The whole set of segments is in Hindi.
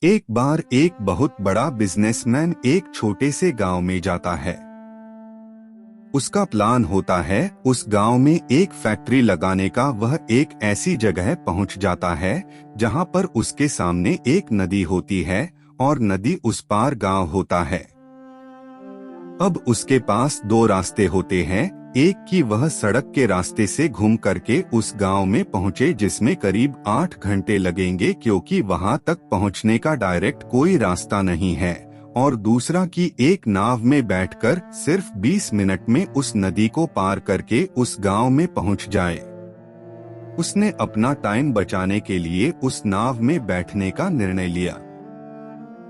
एक बार एक बहुत बड़ा बिजनेसमैन एक छोटे से गांव में जाता है। उसका प्लान होता है उस गांव में एक फैक्ट्री लगाने का। वह एक ऐसी जगह पहुंच जाता है जहां पर उसके सामने एक नदी होती है और नदी उस पार गांव होता है। अब उसके पास दो रास्ते होते हैं। एक की वह सड़क के रास्ते से घूम करके उस गांव में पहुंचे जिसमें करीब 8 घंटे लगेंगे क्योंकि वहां तक पहुंचने का डायरेक्ट कोई रास्ता नहीं है। और दूसरा की एक नाव में बैठकर सिर्फ 20 मिनट में उस नदी को पार करके उस गांव में पहुंच जाए। उसने अपना टाइम बचाने के लिए उस नाव में बैठने का निर्णय लिया।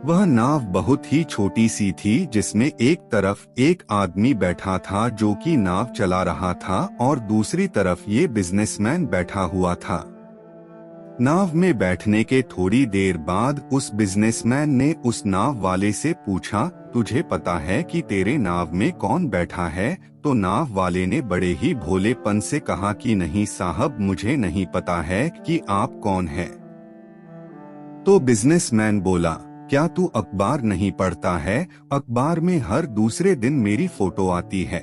वह नाव बहुत ही छोटी सी थी जिसमें एक तरफ एक आदमी बैठा था जो कि नाव चला रहा था और दूसरी तरफ ये बिजनेसमैन बैठा हुआ था। नाव में बैठने के थोड़ी देर बाद उस बिजनेसमैन ने उस नाव वाले से पूछा, तुझे पता है कि तेरे नाव में कौन बैठा है? तो नाव वाले ने बड़े ही भोलेपन से कहा कि नहीं साहब, मुझे नहीं पता है कि आप कौन हैं। तो बिजनेसमैन बोला, क्या तू अखबार नहीं पढ़ता है? अखबार में हर दूसरे दिन मेरी फोटो आती है।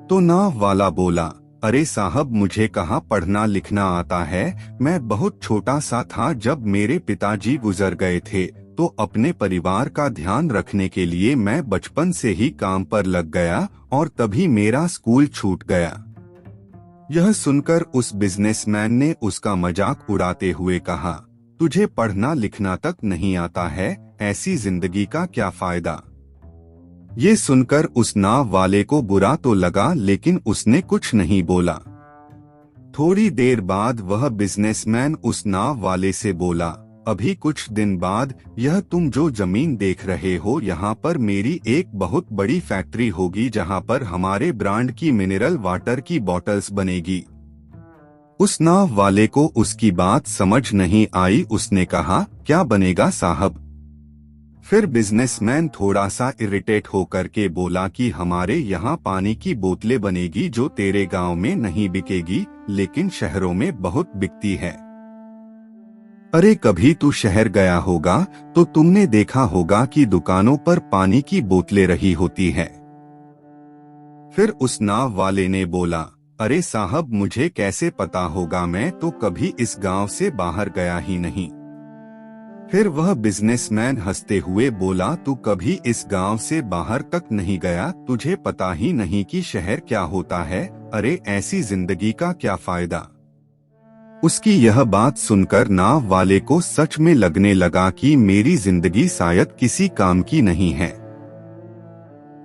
तो नाव वाला बोला, अरे साहब, मुझे कहाँ पढ़ना लिखना आता है। मैं बहुत छोटा सा था जब मेरे पिताजी गुजर गए थे, तो अपने परिवार का ध्यान रखने के लिए मैं बचपन से ही काम पर लग गया और तभी मेरा स्कूल छूट गया। यह सुनकर उस बिजनेसमैन ने उसका मजाक उड़ाते हुए कहा, तुझे पढ़ना लिखना तक नहीं आता है, ऐसी जिंदगी का क्या फायदा। ये सुनकर उस नाव वाले को बुरा तो लगा लेकिन उसने कुछ नहीं बोला। थोड़ी देर बाद वह बिजनेसमैन उस नाव वाले से बोला, अभी कुछ दिन बाद यह तुम जो जमीन देख रहे हो यहाँ पर मेरी एक बहुत बड़ी फैक्ट्री होगी जहाँ पर हमारे ब्रांड की मिनरल वाटर की बॉटल्स बनेगी। उस नाव वाले को उसकी बात समझ नहीं आई। उसने कहा, क्या बनेगा साहब? फिर बिजनेसमैन थोड़ा सा इरिटेट होकर के बोला कि हमारे यहाँ पानी की बोतलें बनेगी जो तेरे गांव में नहीं बिकेगी लेकिन शहरों में बहुत बिकती है। अरे कभी तू शहर गया होगा तो तुमने देखा होगा कि दुकानों पर पानी की बोतलें रही होती है। फिर उस नाव वाले ने बोला, अरे साहब, मुझे कैसे पता होगा, मैं तो कभी इस गांव से बाहर गया ही नहीं। फिर वह बिजनेसमैन हंसते हुए बोला, तू कभी इस गांव से बाहर तक नहीं गया, तुझे पता ही नहीं कि शहर क्या होता है। अरे ऐसी जिंदगी का क्या फायदा। उसकी यह बात सुनकर नाव वाले को सच में लगने लगा कि मेरी जिंदगी शायद किसी काम की नहीं है।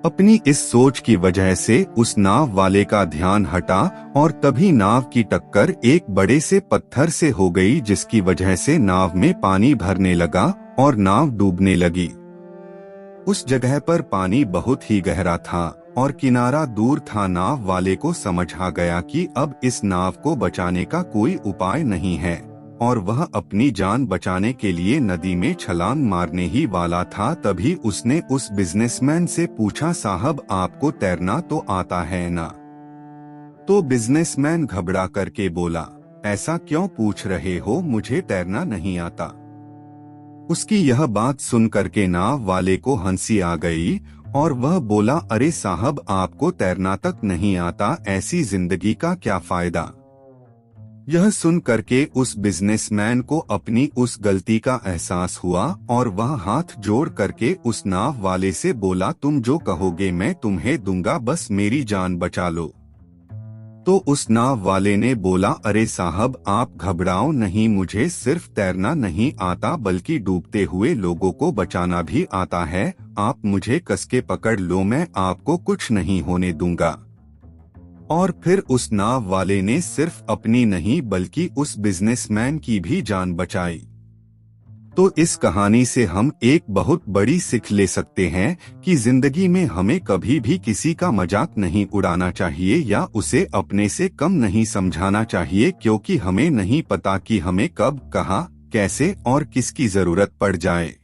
अपनी इस सोच की वजह से उस नाव वाले का ध्यान हटा और तभी नाव की टक्कर एक बड़े से पत्थर से हो गई जिसकी वजह से नाव में पानी भरने लगा और नाव डूबने लगी। उस जगह पर पानी बहुत ही गहरा था और किनारा दूर था। नाव वाले को समझ आ गया कि अब इस नाव को बचाने का कोई उपाय नहीं है और वह अपनी जान बचाने के लिए नदी में छलांग मारने ही वाला था। तभी उसने उस बिजनेसमैन से पूछा, साहब, आपको तैरना तो आता है ना? तो बिजनेसमैन घबरा करके बोला, ऐसा क्यों पूछ रहे हो, मुझे तैरना नहीं आता। उसकी यह बात सुन करके नाव वाले को हंसी आ गई और वह बोला, अरे साहब, आपको तैरना तक नहीं आता, ऐसी जिंदगी का क्या फायदा। यह सुन करके उस बिजनेसमैन को अपनी उस गलती का एहसास हुआ और वह हाथ जोड़ करके उस नाव वाले से बोला, तुम जो कहोगे मैं तुम्हें दूंगा, बस मेरी जान बचा लो। तो उस नाव वाले ने बोला, अरे साहब, आप घबराओ नहीं, मुझे सिर्फ तैरना नहीं आता बल्कि डूबते हुए लोगों को बचाना भी आता है। आप मुझे कसके पकड़ लो, मैं आपको कुछ नहीं होने दूंगा। और फिर उस नाव वाले ने सिर्फ अपनी नहीं बल्कि उस बिजनेसमैन की भी जान बचाई। तो इस कहानी से हम एक बहुत बड़ी सीख ले सकते हैं कि जिंदगी में हमें कभी भी किसी का मजाक नहीं उड़ाना चाहिए या उसे अपने से कम नहीं समझाना चाहिए, क्योंकि हमें नहीं पता कि हमें कब, कहाँ, कैसे और किसकी जरूरत पड़ जाए।